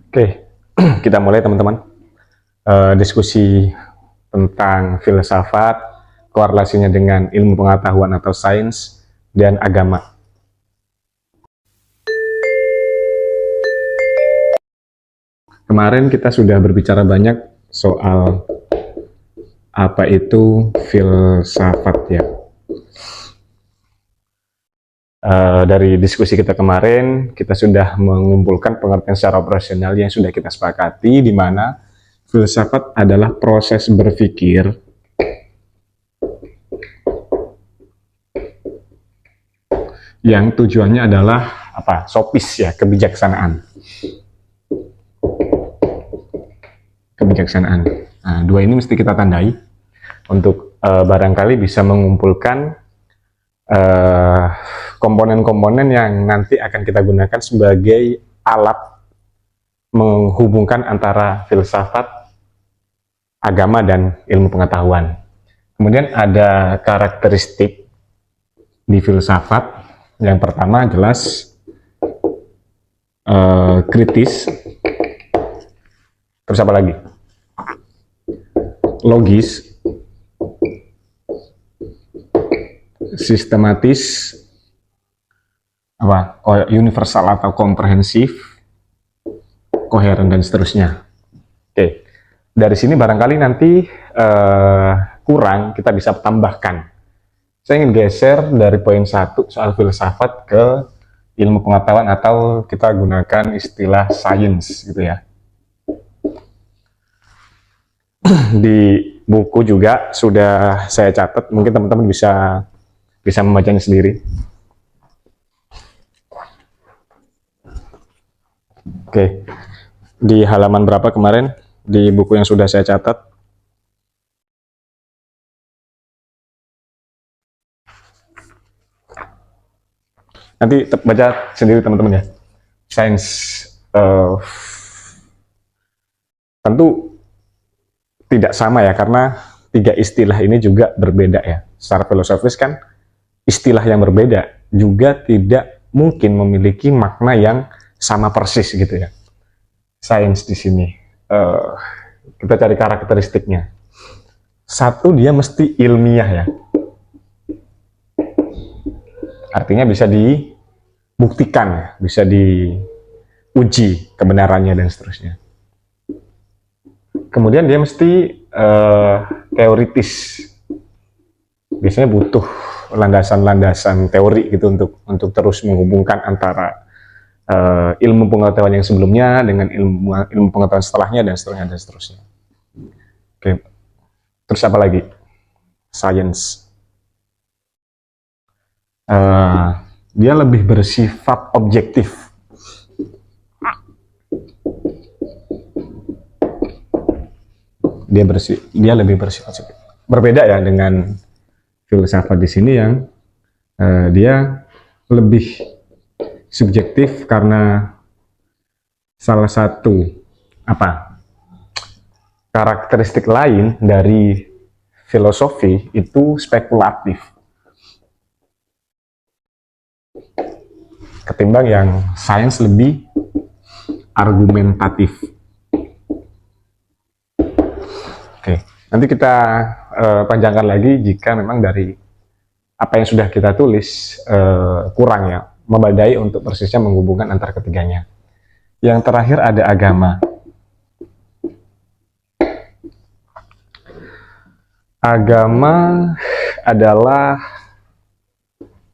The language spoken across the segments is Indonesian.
Oke, kita mulai teman-teman. Diskusi tentang filsafat, korelasinya dengan ilmu pengetahuan atau sains, dan agama. Kemarin kita sudah berbicara banyak soal apa itu filsafat ya. Dari diskusi kita kemarin, kita sudah mengumpulkan pengertian secara operasional yang sudah kita sepakati, di mana filsafat adalah proses berpikir yang tujuannya adalah apa? Sofis ya, kebijaksanaan. Kebijaksanaan. Nah, dua ini mesti kita tandai untuk barangkali bisa mengumpulkan komponen-komponen yang nanti akan kita gunakan sebagai alat menghubungkan antara filsafat, agama, dan ilmu pengetahuan. Kemudian ada karakteristik di filsafat. Yang pertama jelas kritis. Terus apa lagi? Logis, sistematis, apa, universal atau komprehensif, koheren, dan seterusnya. Oke, dari sini barangkali nanti kurang, kita bisa tambahkan. Saya ingin geser dari poin 1 soal filsafat ke ilmu pengetahuan atau kita gunakan istilah sains gitu ya. Di buku juga sudah saya catat, mungkin teman-teman bisa membacanya sendiri. Oke, di halaman berapa kemarin di buku yang sudah saya catat? Nanti baca sendiri teman-teman ya. Sains tentu tidak sama ya, karena tiga istilah ini juga berbeda ya. Secara filosofis kan istilah yang berbeda juga tidak mungkin memiliki makna yang sama persis gitu ya. Sains di sini kita cari karakteristiknya. Satu, dia mesti ilmiah ya. Artinya bisa dibuktikan, bisa diuji kebenarannya dan seterusnya. Kemudian dia mesti teoritis. Biasanya butuh landasan-landasan teori gitu untuk terus menghubungkan antara ilmu pengetahuan yang sebelumnya dengan ilmu pengetahuan setelahnya dan seterusnya dan seterusnya. Oke. Terus apa lagi? Science. Dia lebih bersifat objektif. Dia lebih bersifat subjektif. Berbeda ya dengan filsafat di sini yang dia lebih subjektif karena salah satu karakteristik lain dari filosofi itu spekulatif. Ketimbang yang sains lebih argumentatif. Oke, nanti kita panjangkan lagi jika memang dari apa yang sudah kita tulis kurang ya, membadai untuk persisnya menghubungkan antara ketiganya. Yang terakhir ada agama. Agama adalah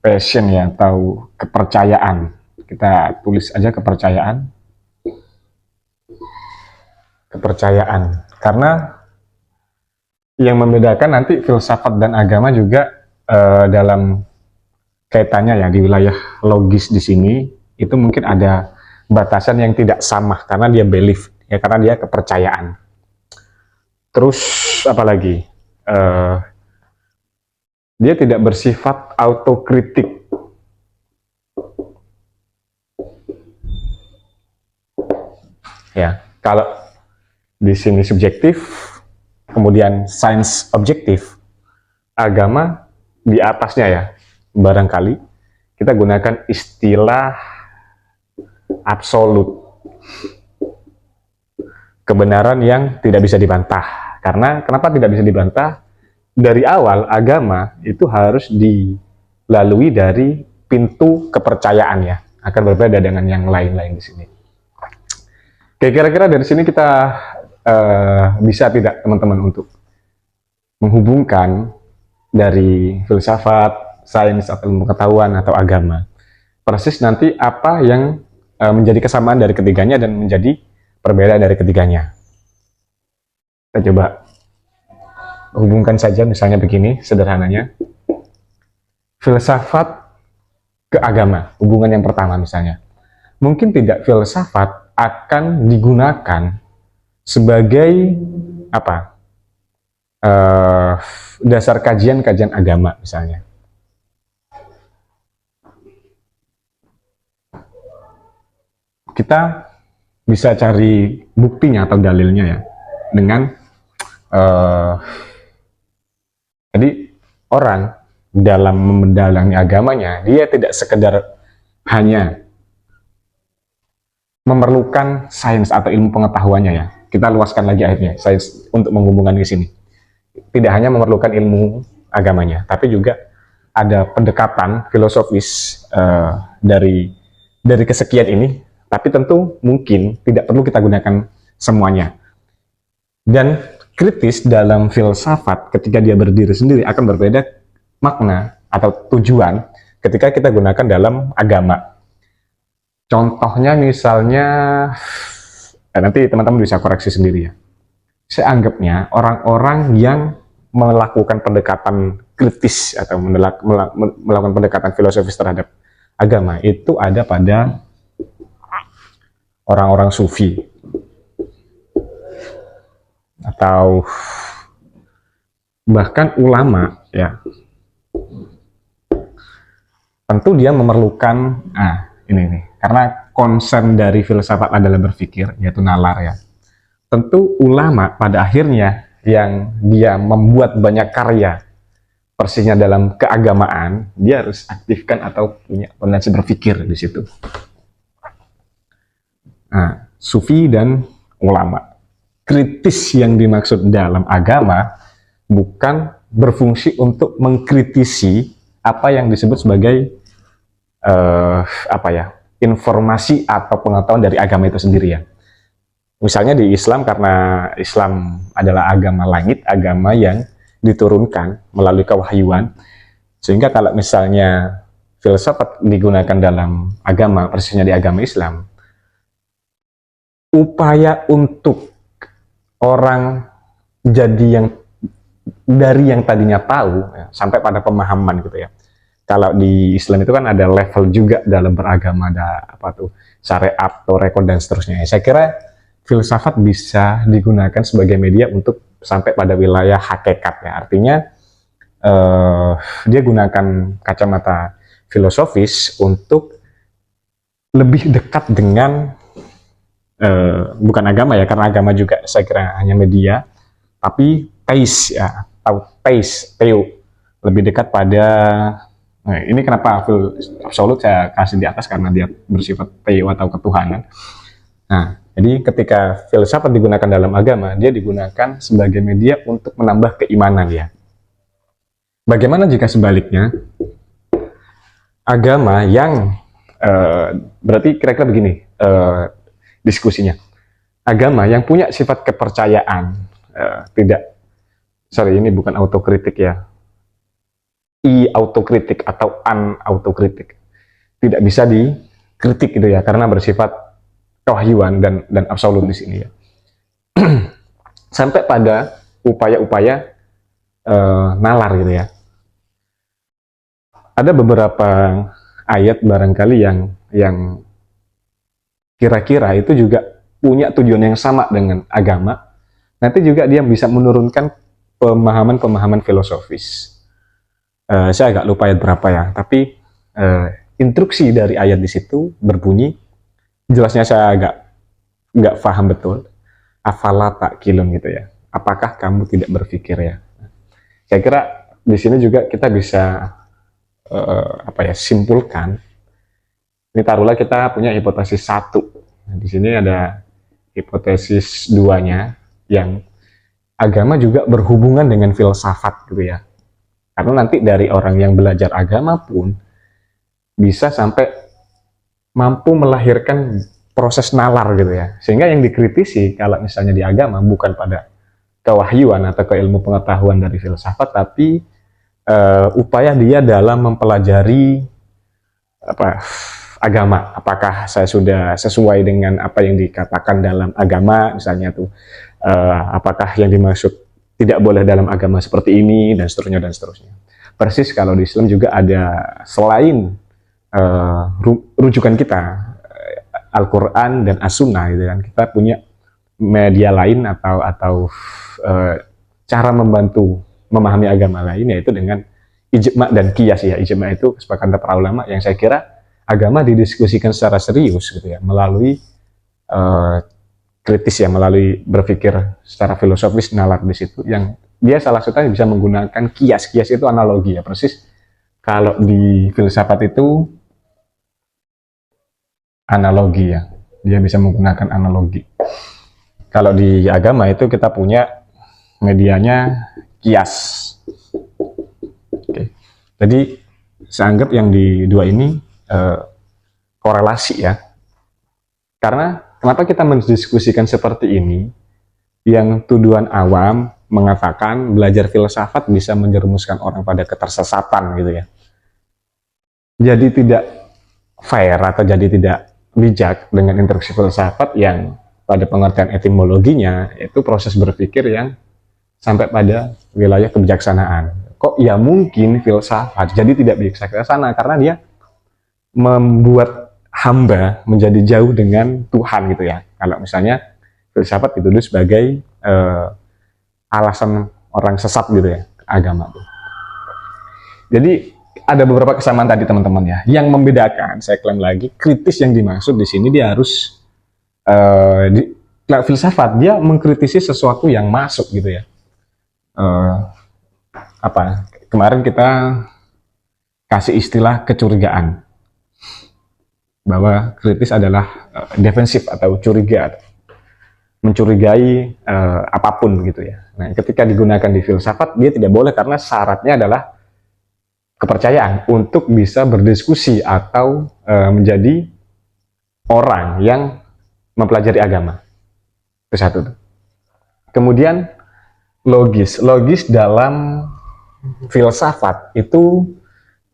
passion ya, atau kepercayaan. Kita tulis aja kepercayaan. Kepercayaan. Karena yang membedakan nanti filsafat dan agama juga dalam kaitannya ya di wilayah logis di sini itu mungkin ada batasan yang tidak sama karena dia belief ya, karena dia kepercayaan. Terus apalagi dia tidak bersifat autokritik. Ya, kalau di sini subjektif, kemudian sains objektif, agama di atasnya ya. Barangkali kita gunakan istilah absolut. kebenaran yang tidak bisa dibantah. Karena kenapa tidak bisa dibantah? Dari awal agama itu harus dilalui dari pintu kepercayaan ya, akan berbeda dengan yang lain-lain di sini. Oke, kira-kira dari sini kita bisa tidak teman-teman untuk menghubungkan dari filsafat, sains atau ilmu pengetahuan atau agama, persis nanti apa yang menjadi kesamaan dari ketiganya dan menjadi perbedaan dari ketiganya. Kita coba hubungkan saja, misalnya begini sederhananya, filsafat ke agama, hubungan yang pertama misalnya. Mungkin tidak filsafat akan digunakan sebagai apa, dasar kajian-kajian agama misalnya. Kita bisa cari buktinya atau dalilnya ya dengan jadi orang dalam mendalami agamanya, dia tidak sekedar hanya memerlukan sains atau ilmu pengetahuannya ya. Kita luaskan lagi akhirnya sains untuk menghubungkan ke sini. Tidak hanya memerlukan ilmu agamanya, tapi juga ada pendekatan filosofis dari kesekian ini. Tapi tentu mungkin tidak perlu kita gunakan semuanya. Dan kritis dalam filsafat ketika dia berdiri sendiri akan berbeda makna atau tujuan ketika kita gunakan dalam agama. Contohnya misalnya, nanti teman-teman bisa koreksi sendiri ya. Saya anggapnya orang-orang yang melakukan pendekatan kritis atau melakukan pendekatan filosofis terhadap agama itu ada pada orang-orang sufi atau bahkan ulama ya. Tentu dia memerlukan ini karena concern dari filsafat adalah berpikir, yaitu nalar ya. Tentu ulama pada akhirnya yang dia membuat banyak karya persisnya dalam keagamaan, dia harus aktifkan atau punya potensi berpikir di situ. Nah, sufi dan ulama. Kritis yang dimaksud dalam agama bukan berfungsi untuk mengkritisi apa yang disebut sebagai informasi atau pengetahuan dari agama itu sendiri ya. Misalnya di Islam, karena Islam adalah agama langit, agama yang diturunkan melalui kewahyuan, sehingga kalau misalnya filsafat digunakan dalam agama, persisnya di agama Islam, upaya untuk orang jadi yang dari yang tadinya tahu ya, sampai pada pemahaman gitu ya. Kalau di Islam itu kan ada level juga dalam beragama, ada syariat, rekod dan seterusnya. Saya kira filsafat bisa digunakan sebagai media untuk sampai pada wilayah hakikat ya. Artinya dia gunakan kacamata filosofis untuk lebih dekat dengan bukan agama ya, karena agama juga saya kira hanya media, tapi teis ya, atau teo lebih dekat pada ini kenapa absolut saya kasih di atas karena dia bersifat teo atau ketuhanan. Nah, jadi ketika filsafat digunakan dalam agama, dia digunakan sebagai media untuk menambah keimanan ya. Bagaimana jika sebaliknya agama yang berarti kira-kira begini diskusinya, agama yang punya sifat kepercayaan, ini bukan autokritik ya, autokritik atau autokritik, tidak bisa dikritik gitu ya, karena bersifat kewahyuan dan absolut di sini ya. Sampai pada upaya-upaya nalar gitu ya. Ada beberapa ayat barangkali yang kira-kira itu juga punya tujuan yang sama dengan agama. Nanti juga dia bisa menurunkan pemahaman-pemahaman filosofis. Saya agak lupa ayat berapa ya, tapi instruksi dari ayat di situ berbunyi, jelasnya saya agak nggak paham betul, afala ta'qilun gitu ya. Apakah kamu tidak berpikir ya? Saya kira di sini juga kita bisa simpulkan. Ini taruhlah kita punya hipotesis 1. Nah, di sini ada hipotesis duanya, yang agama juga berhubungan dengan filsafat gitu ya. Karena nanti dari orang yang belajar agama pun bisa sampai mampu melahirkan proses nalar gitu ya. Sehingga yang dikritisi kalau misalnya di agama bukan pada kewahyuan atau keilmu pengetahuan dari filsafat, tapi upaya dia dalam mempelajari apa agama. Apakah saya sudah sesuai dengan apa yang dikatakan dalam agama, misalnya tuh apakah yang dimaksud tidak boleh dalam agama seperti ini, dan seterusnya dan seterusnya. Persis kalau di Islam juga ada, selain rujukan kita Al-Quran dan As-Sunnah gitu kan, kita punya media lain atau cara membantu memahami agama lain, yaitu dengan ijma dan qiyas ya. Ijma itu kesepakatan para ulama, yang saya kira agama didiskusikan secara serius gitu ya, melalui kritis ya, melalui berpikir secara filosofis, nalar di situ, yang dia salah satunya bisa menggunakan kias. Kias itu analogi ya, persis kalau di filsafat itu analogi ya, dia bisa menggunakan analogi. Kalau di agama itu kita punya medianya kias. Oke. Jadi saya anggap yang di dua ini korelasi ya. Karena kenapa kita mendiskusikan seperti ini? Yang tuduhan awam mengatakan belajar filsafat bisa menjerumuskan orang pada ketersesatan gitu ya. Jadi tidak fair atau jadi tidak bijak dengan instruksi filsafat yang pada pengertian etimologinya itu proses berpikir yang sampai pada wilayah kebijaksanaan. Kok ya mungkin filsafat jadi tidak bijaksana karena dia membuat hamba menjadi jauh dengan Tuhan gitu ya. Kalau misalnya filsafat dituduh sebagai alasan orang sesat gitu ya, agama tuh. Jadi ada beberapa kesamaan tadi teman-teman ya. Yang membedakan, saya klaim lagi, kritis yang dimaksud di sini dia harus filsafat dia mengkritisi sesuatu yang masuk gitu ya. Kemarin kita kasih istilah kecurigaan, bahwa kritis adalah defensif atau curiga, mencurigai apapun gitu ya. Nah, ketika digunakan di filsafat dia tidak boleh karena syaratnya adalah kepercayaan untuk bisa berdiskusi atau menjadi orang yang mempelajari agama. Itu satu. Kemudian logis dalam filsafat itu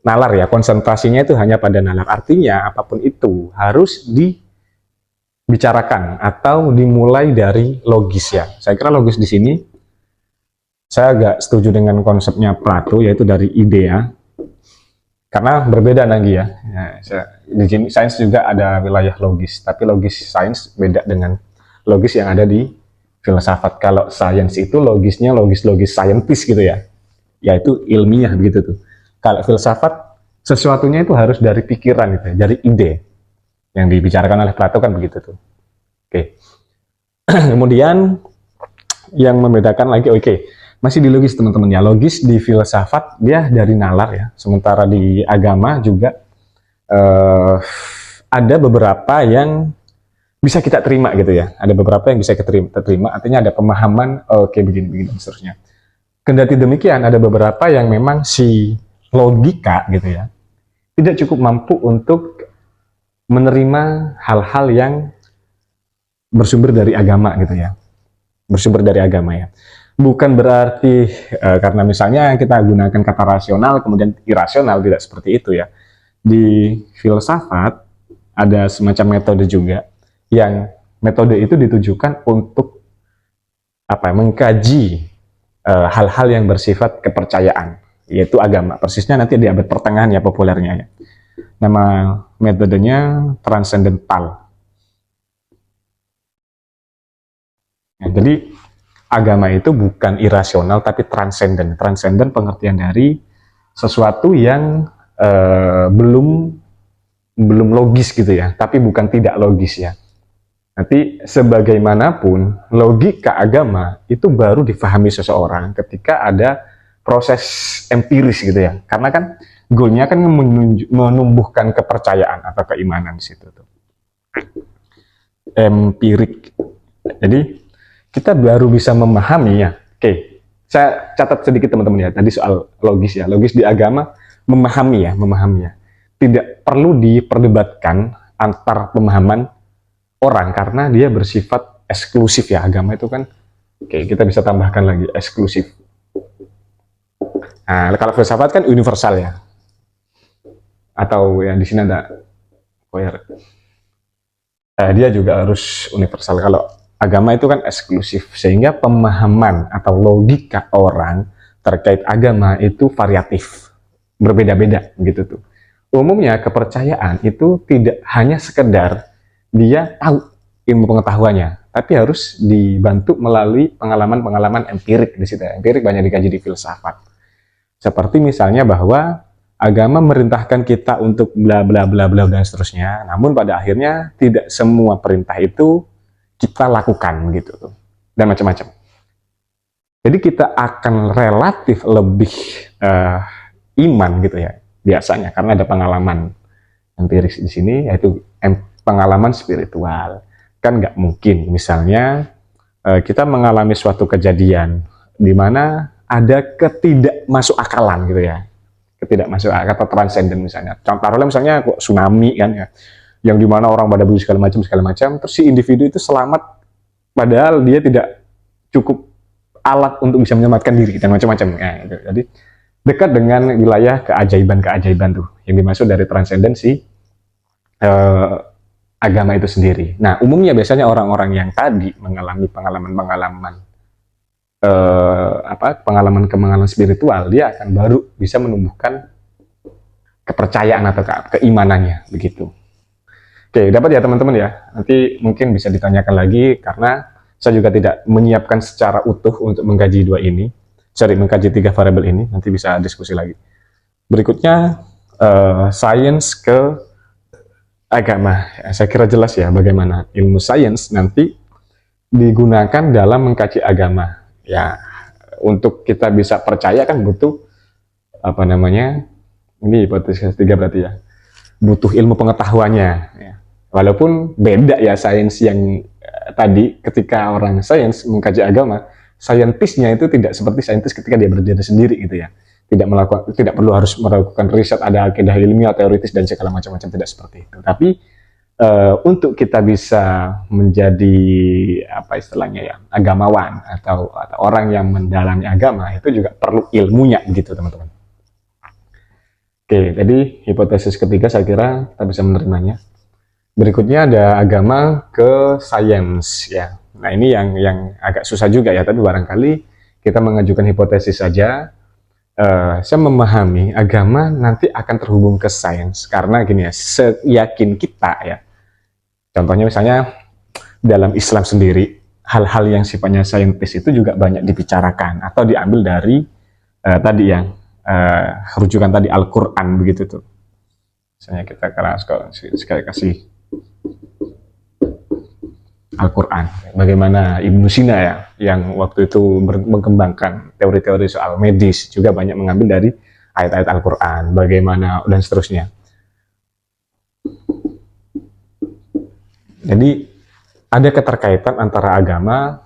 nalar ya, konsentrasinya itu hanya pada nalar. Artinya apapun itu harus dibicarakan atau dimulai dari logis ya. Saya kira logis di sini saya agak setuju dengan konsepnya Plato, yaitu dari idea. Karena berbeda lagi ya. Di sini sains juga ada wilayah logis, tapi logis sains beda dengan logis yang ada di filsafat. Kalau sains itu logisnya logis saintis gitu ya, yaitu ilmiah begitu tuh. Kalau filsafat sesuatunya itu harus dari pikiran gitu ya, dari ide. Yang dibicarakan oleh Plato kan begitu tuh. Oke. Kemudian yang membedakan lagi, masih di logis teman-teman ya. Logis di filsafat dia dari nalar ya. Sementara di agama juga ada beberapa yang bisa kita terima gitu ya. Ada beberapa yang bisa kita terima. Artinya ada pemahaman begini seterusnya. Kendati demikian ada beberapa yang memang si logika gitu ya tidak cukup mampu untuk menerima hal-hal yang bersumber dari agama gitu ya. Bersumber dari agama ya. Bukan berarti karena misalnya kita gunakan kata rasional kemudian irasional, tidak seperti itu ya. Di filsafat ada semacam metode juga, yang metode itu ditujukan untuk mengkaji hal-hal yang bersifat kepercayaan, yaitu agama. Persisnya nanti di abad pertengahan ya populernya ya. Nama metodenya transcendental. Ya, jadi agama itu bukan irasional tapi transenden. Transenden pengertian dari sesuatu yang belum logis gitu ya, tapi bukan tidak logis ya. Nanti sebagaimanapun logika agama itu baru difahami seseorang ketika ada proses empiris gitu ya. Karena kan goalnya kan menumbuhkan kepercayaan atau keimanan di situ tuh. Empirik. Jadi kita baru bisa memahami ya. Oke, saya catat sedikit teman-teman ya. Tadi soal logis ya. Logis di agama memahami ya, memahami ya. Tidak perlu diperdebatkan antar pemahaman orang karena dia bersifat eksklusif ya. Agama itu kan, oke, kita bisa tambahkan lagi eksklusif. Nah, kalau filsafat kan universal ya. Atau yang di sini ada dia juga harus universal. Kalau agama itu kan eksklusif, sehingga pemahaman atau logika orang terkait agama itu variatif, berbeda-beda gitu tuh. Umumnya kepercayaan itu tidak hanya sekedar dia tahu ilmu pengetahuannya, tapi harus dibantu melalui pengalaman-pengalaman empirik di situ. Empirik banyak dikaji di filsafat. Seperti misalnya bahwa agama merintahkan kita untuk bla bla bla bla dan seterusnya, namun pada akhirnya tidak semua perintah itu kita lakukan gitu tuh, dan macam-macam. Jadi kita akan relatif lebih iman gitu ya biasanya karena ada pengalaman empiris di sini, yaitu pengalaman spiritual. Kan nggak mungkin misalnya kita mengalami suatu kejadian di mana ada ketidakmasuk akalan gitu ya, ketidakmasuk akal atau transenden misalnya. Contohnya misalnya tsunami kan ya, yang dimana orang pada bunyi segala macam, terus si individu itu selamat padahal dia tidak cukup alat untuk bisa menyelamatkan diri dan macam-macam. Ya, gitu. Jadi dekat dengan wilayah keajaiban tuh yang dimaksud dari transendensi agama itu sendiri. Nah, umumnya biasanya orang-orang yang tadi mengalami pengalaman-pengalaman pengalaman spiritual, dia akan baru bisa menumbuhkan kepercayaan atau keimanannya begitu. Oke, dapat ya teman-teman ya. Nanti mungkin bisa ditanyakan lagi karena saya juga tidak menyiapkan secara utuh untuk mengkaji mengkaji 3 variabel ini. Nanti bisa diskusi lagi. Berikutnya sains ke agama. Saya kira jelas ya bagaimana ilmu sains nanti digunakan dalam mengkaji agama. Ya, untuk kita bisa percaya kan butuh ini hipotesis 3 berarti ya. Butuh ilmu pengetahuannya. Ya. Walaupun beda ya sains yang tadi ketika orang sains mengkaji agama, saintisnya itu tidak seperti saintis ketika dia berdiri sendiri gitu ya. Tidak perlu harus melakukan riset, ada akidah ilmiah, teoritis dan segala macam-macam, tidak seperti itu. Tapi untuk kita bisa menjadi agamawan atau orang yang mendalami agama itu juga perlu ilmunya gitu teman-teman. Oke, jadi hipotesis ketiga saya kira kita bisa menerimanya. Berikutnya ada agama ke sains ya. Nah ini yang agak susah juga ya, tapi barangkali kita mengajukan hipotesis saja. Saya memahami agama nanti akan terhubung ke sains karena gini ya, seyakin kita ya. Contohnya misalnya dalam Islam sendiri, hal-hal yang sifatnya saintis itu juga banyak dibicarakan atau diambil dari tadi yang rujukan tadi Al-Quran begitu tuh. Misalnya kita sekali kasih Al-Quran. Bagaimana Ibnu Sina ya, yang waktu itu mengembangkan teori-teori soal medis, juga banyak mengambil dari ayat-ayat Al-Quran, bagaimana dan seterusnya. Jadi ada keterkaitan antara agama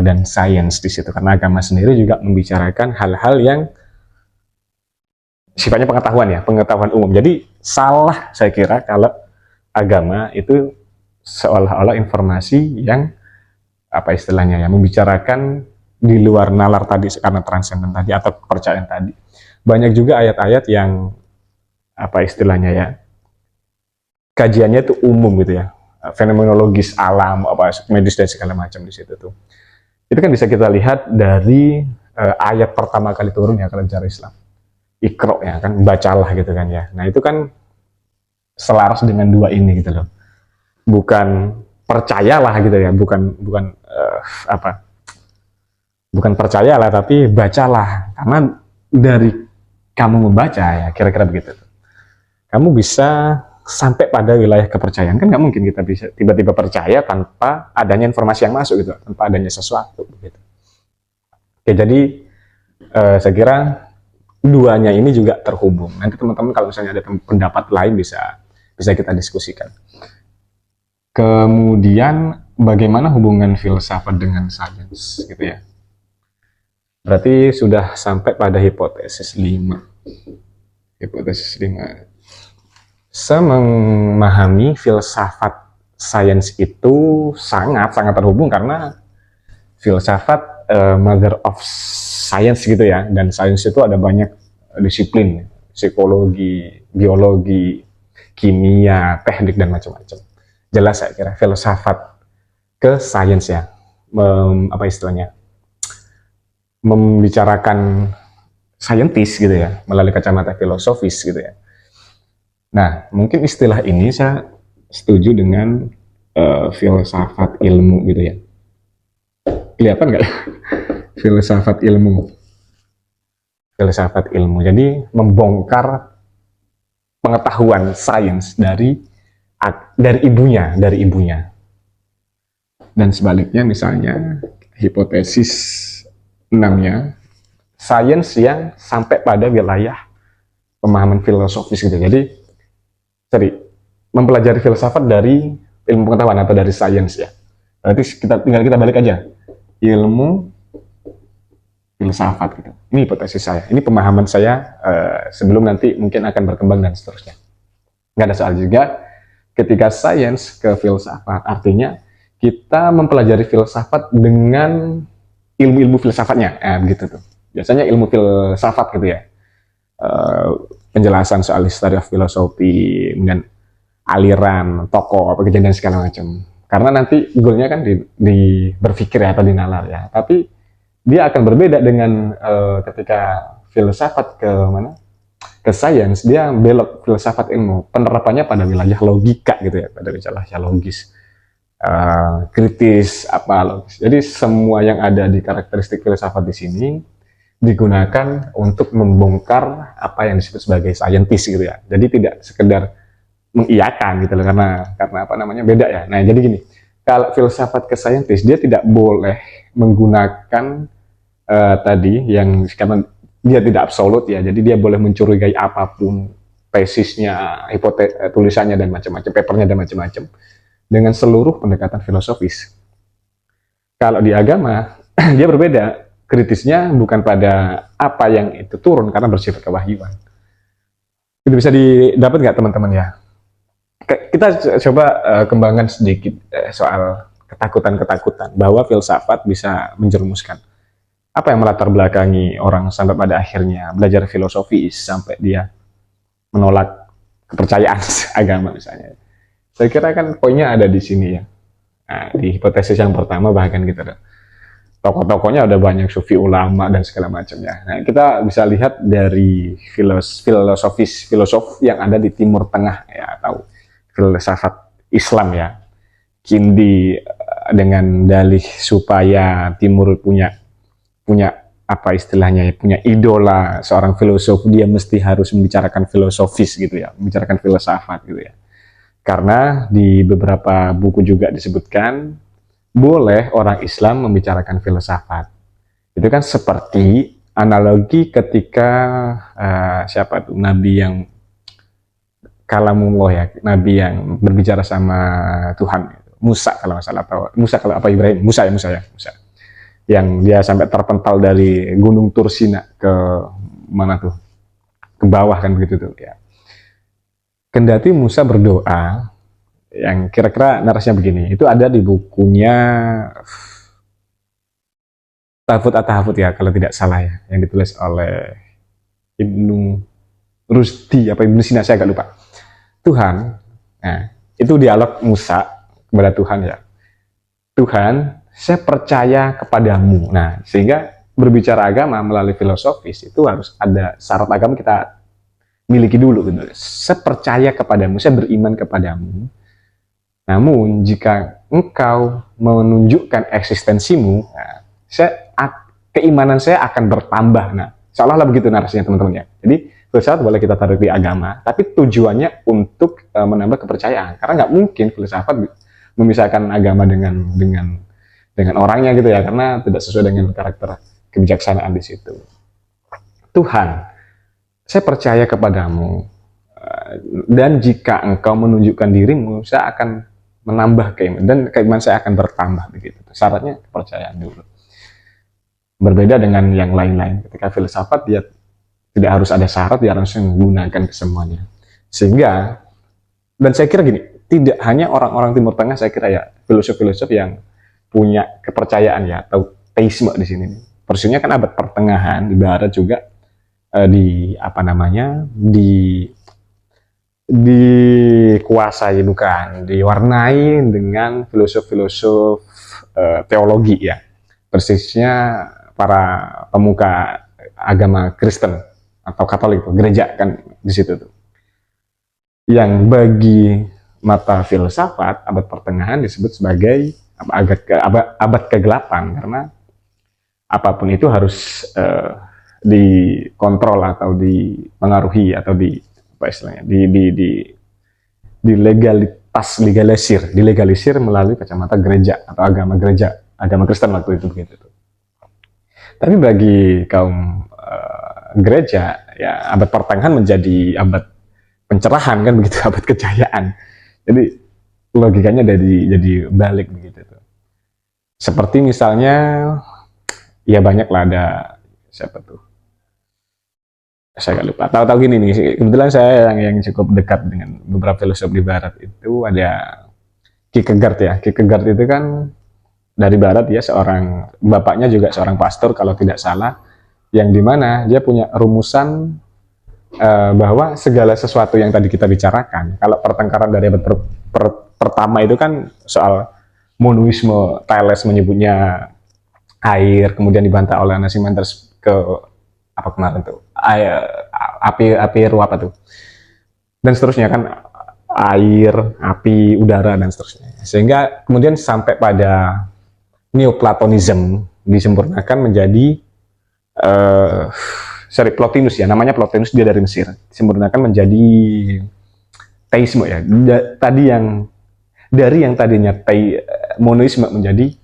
dan sains di situ, karena agama sendiri juga membicarakan hal-hal yang sifatnya pengetahuan umum. Jadi salah saya kira kalau agama itu seolah-olah informasi yang membicarakan di luar nalar tadi karena transenden tadi atau kepercayaan tadi. Banyak juga ayat-ayat yang kajiannya itu umum gitu ya, fenomenologis alam, medis dan segala macam di situ tuh. Itu kan bisa kita lihat dari ayat pertama kali turun ya kalau bicara Islam, Iqra ya kan, bacalah gitu kan ya. Nah itu kan selaras dengan dua ini gitu loh. Bukan percayalah gitu ya, bukan percayalah, tapi bacalah, karena dari kamu membaca ya kira-kira begitu, kamu bisa sampai pada wilayah kepercayaan. Kan nggak mungkin kita bisa tiba-tiba percaya tanpa adanya informasi yang masuk gitu, tanpa adanya sesuatu gitu. Oke, jadi saya kira duanya ini juga terhubung. Nanti teman-teman kalau misalnya ada pendapat lain bisa kita diskusikan. Kemudian bagaimana hubungan filsafat dengan sains gitu ya. Berarti sudah sampai pada hipotesis 5. Hipotesis 5. Saya memahami filsafat sains itu sangat-sangat terhubung karena filsafat mother of science gitu ya, dan sains itu ada banyak disiplin, psikologi, biologi, kimia, teknik dan macam-macam. Jelas saya kira filsafat ke sains ya, apa istilahnya, membicarakan saintis gitu ya, melalui kacamata filosofis gitu ya. Nah, mungkin istilah ini saya setuju dengan filsafat ilmu gitu ya. Kelihatan nggak ya? Filsafat ilmu. Filsafat ilmu. Jadi membongkar pengetahuan sains dari ibunya, Dan sebaliknya misalnya hipotesis 6-nya, sains yang sampai pada wilayah pemahaman filosofis gitu. Jadi, mempelajari filsafat dari ilmu pengetahuan atau dari sains ya. Berarti kita balik aja. Ilmu filsafat gitu. Ini hipotesis saya. Ini pemahaman saya sebelum nanti mungkin akan berkembang dan seterusnya. Nggak ada soal juga. Ketika sains ke filsafat, artinya kita mempelajari filsafat dengan ilmu-ilmu filsafatnya, gitu tuh. Biasanya ilmu filsafat gitu ya, penjelasan soal history of philosophy, dan aliran, tokoh, kejadian segala macam. Karena nanti goalnya kan di berpikir ya, atau dinalar ya. Tapi dia akan berbeda dengan ketika filsafat ke mana? Ke sains, dia belok filsafat ilmu. Penerapannya pada wilayah logika gitu ya, pada wilayah logis. Kritis, apa logis. Jadi semua yang ada di karakteristik filsafat di sini digunakan untuk membongkar apa yang disebut sebagai saintis gitu ya. Jadi tidak sekedar mengiyakan gitu loh, karena apa namanya beda ya. Nah, jadi gini, kalau filsafat ke saintis dia tidak boleh menggunakan tadi yang karena dia tidak absolut ya. Jadi dia boleh mencurigai apapun tesisnya, tulisannya dan macam-macam, papernya dan macam-macam dengan seluruh pendekatan filosofis. Kalau di agama dia berbeda, kritisnya bukan pada apa yang itu turun karena bersifat kewahyuan. Itu bisa didapat nggak teman-teman ya? Kita coba kembangkan sedikit soal ketakutan-ketakutan bahwa filsafat bisa menjerumuskan. Apa yang melatar belakangi orang sampai pada akhirnya belajar filosofis sampai dia menolak kepercayaan agama misalnya. Saya kira kan poinnya ada di sini ya. Nah, di hipotesis yang pertama bahkan gitu. Tokoh-tokohnya ada banyak, sufi, ulama dan segala macamnya. Nah, kita bisa lihat dari filosof yang ada di Timur Tengah ya, atau filsafat Islam ya. Kindi dengan dalih supaya Timur punya apa istilahnya ya, punya idola seorang filosof, dia mesti harus membicarakan filosofis gitu ya, membicarakan filsafat gitu ya. Karena di beberapa buku juga disebutkan boleh orang Islam membicarakan filsafat. Itu kan seperti analogi ketika siapa tuh nabi yang kalamullah ya, nabi yang berbicara sama Tuhan, Musa kalau nggak salah, atau Musa kalau apa Ibrahim, Musa yang dia sampai terpental dari Gunung Tursina ke mana tuh, ke bawah kan begitu tuh ya. Kendati Musa berdoa, yang kira-kira narasinya begini, itu ada di bukunya Tahfut at-Tahfut ya kalau tidak salah ya, yang ditulis oleh Ibnu Rusdi apa Ibnu Sina, saya agak lupa. Tuhan, nah itu dialog Musa kepada Tuhan ya. Tuhan, saya percaya kepadamu. Nah, sehingga berbicara agama melalui filosofis itu harus ada syarat agama kita miliki dulu gitu. Saya percaya kepadamu, saya beriman kepadamu. Namun jika engkau menunjukkan eksistensimu, nah, keimanan saya akan bertambah. Nah, seolah-olah begitu narasinya teman-teman ya. Jadi filsafat boleh kita taruh di agama, tapi tujuannya untuk menambah kepercayaan. Karena nggak mungkin filsafat memisahkan agama dengan orangnya gitu ya, karena tidak sesuai dengan karakter kebijaksanaan di situ. Tuhan, saya percaya kepadamu, dan jika engkau menunjukkan dirimu, saya akan menambah keimanan, dan keimanan saya akan bertambah begitu. Syaratnya kepercayaan dulu. Berbeda dengan yang lain-lain. Ketika filsafat dia tidak harus ada syarat, dia harus menggunakan kesemuanya. Sehingga, dan saya kira gini, tidak hanya orang-orang Timur Tengah, saya kira ya filosof-filosof yang punya kepercayaan ya, atau teisme di sini. Persisnya kan abad pertengahan di Barat juga di apa namanya dikuasai, bukan diwarnai dengan filosof-filosof teologi ya, persisnya para pemuka agama Kristen atau Katolik, gereja kan di situ tuh, yang bagi mata filsafat abad pertengahan disebut sebagai abad kegelapan, karena apapun itu harus dikontrol atau dipengaruhi atau di apa istilahnya dilegalisir melalui kacamata gereja atau agama Kristen waktu itu begitu. Tapi bagi kaum gereja ya abad pertengahan menjadi abad pencerahan kan begitu, abad kejayaan. Jadi logikanya jadi balik begitu tuh. Seperti misalnya ya banyak lah, ada siapa tuh, saya nggak lupa, tahu-tahu gini nih, kebetulan saya yang cukup dekat dengan beberapa filosof di Barat, itu ada Kierkegaard ya. Kierkegaard itu kan dari Barat ya, seorang bapaknya juga seorang pastor kalau tidak salah, yang dimana dia punya rumusan bahwa segala sesuatu yang tadi kita bicarakan, kalau pertengkaran dari abad pertama itu kan soal monoisme, Thales menyebutnya air, kemudian dibantah oleh Anaximander ke apa kemarin tuh, api apa tuh, dan seterusnya kan, air, api, udara dan seterusnya, sehingga kemudian sampai pada Neoplatonism disempurnakan menjadi Plotinus ya, namanya Plotinus, dia dari Mesir, disempurnakan menjadi teisme ya. Dari yang tadinya monoisme menjadi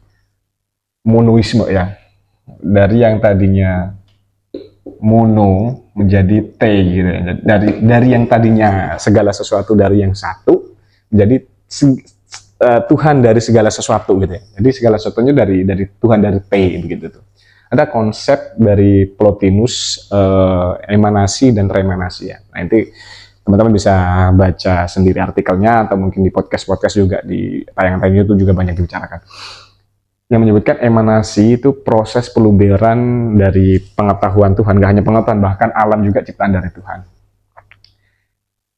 monoisme ya. Dari yang tadinya mono menjadi gitu ya. Dari yang tadinya segala sesuatu dari yang satu menjadi Tuhan dari segala sesuatu gitu ya. Jadi segala sesuatunya dari Tuhan dari T begitu tuh. Ada konsep dari Plotinus, emanasi dan remanasi ya. Nah, nanti teman-teman bisa baca sendiri artikelnya, atau mungkin di podcast juga, di tayangan-tayangan YouTube juga banyak dibicarakan. Yang menyebutkan emanasi itu proses peluberan dari pengetahuan Tuhan, gak hanya pengetahuan, bahkan alam juga ciptaan dari Tuhan.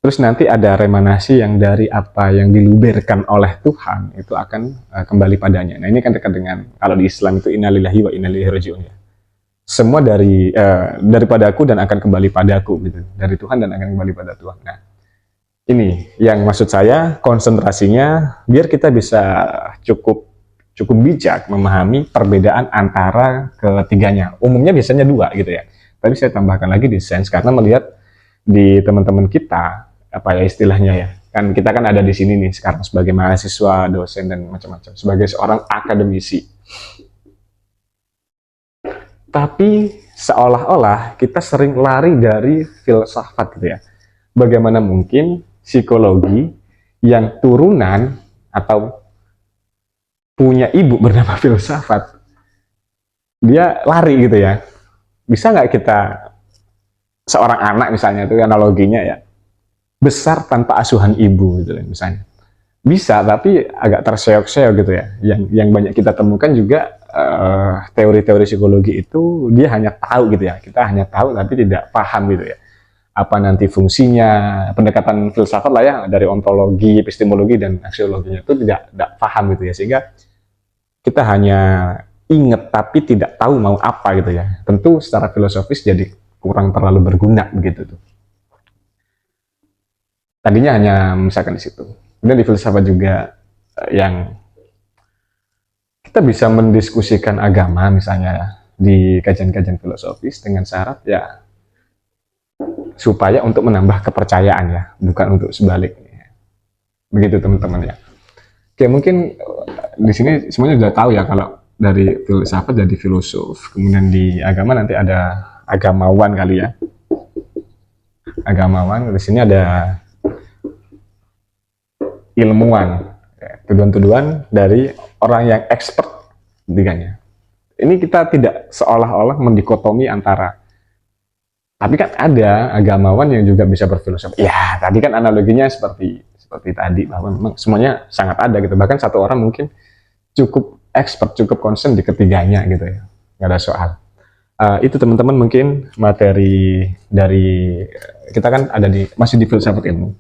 Terus nanti ada remanasi yang dari apa yang diluberkan oleh Tuhan itu akan kembali padanya. Nah, ini kan dekat dengan kalau di Islam itu innalillahi wa inna ilaihi raji'un ya. Semua daripadaku dan akan kembali padaku gitu. Dari Tuhan dan akan kembali pada Tuhan. Nah, ini yang maksud saya, konsentrasinya biar kita bisa cukup bijak memahami perbedaan antara ketiganya. Umumnya biasanya dua gitu ya. Tapi saya tambahkan lagi di sense karena melihat di teman-teman kita, apa ya istilahnya ya, kan kita kan ada di sini nih sekarang sebagai mahasiswa, dosen dan macam-macam, sebagai seorang akademisi. Tapi seolah-olah kita sering lari dari filsafat gitu ya. Bagaimana mungkin psikologi yang turunan atau punya ibu bernama filsafat, dia lari gitu ya. Bisa nggak kita, seorang anak misalnya, itu analoginya ya, besar tanpa asuhan ibu gitu misalnya. Bisa, tapi agak terseok-seok gitu ya. Yang banyak kita temukan juga teori-teori psikologi itu dia hanya tahu gitu ya. Kita hanya tahu tapi tidak paham gitu ya. Apa nanti fungsinya, pendekatan filsafat lah ya, dari ontologi, epistemologi dan aksiologinya itu tidak paham gitu ya. Sehingga kita hanya ingat tapi tidak tahu mau apa gitu ya. Tentu secara filosofis jadi kurang terlalu berguna begitu tuh. Tadinya hanya misalkan di situ. Kemudian di filsafat juga yang kita bisa mendiskusikan agama misalnya di kajian-kajian filosofis dengan syarat ya supaya untuk menambah kepercayaan ya, bukan untuk sebaliknya. Begitu teman-teman ya. Oke, mungkin di sini semuanya sudah tahu ya kalau dari filsafat jadi filosof. Kemudian di agama nanti ada agamawan kali ya. Agamawan, di sini ada ilmuwan. tuduhan-tuduhan dari orang yang expert ketiganya. Ini kita tidak seolah-olah mendikotomi antara, tapi kan ada agamawan yang juga bisa berfilosofi. Ya, tadi kan analoginya seperti tadi, bahwa memang semuanya sangat ada gitu. Bahkan satu orang mungkin cukup expert, cukup concern di ketiganya gitu ya. Nggak ada soal. Itu teman-teman mungkin materi dari kita kan ada masih di filsafat ilmu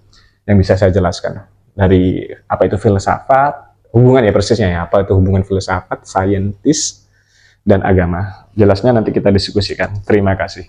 yang bisa saya jelaskan. Dari apa itu filsafat, hubungan ya persisnya ya, apa itu hubungan filsafat, saintis, dan agama. Jelasnya nanti kita diskusikan. Terima kasih.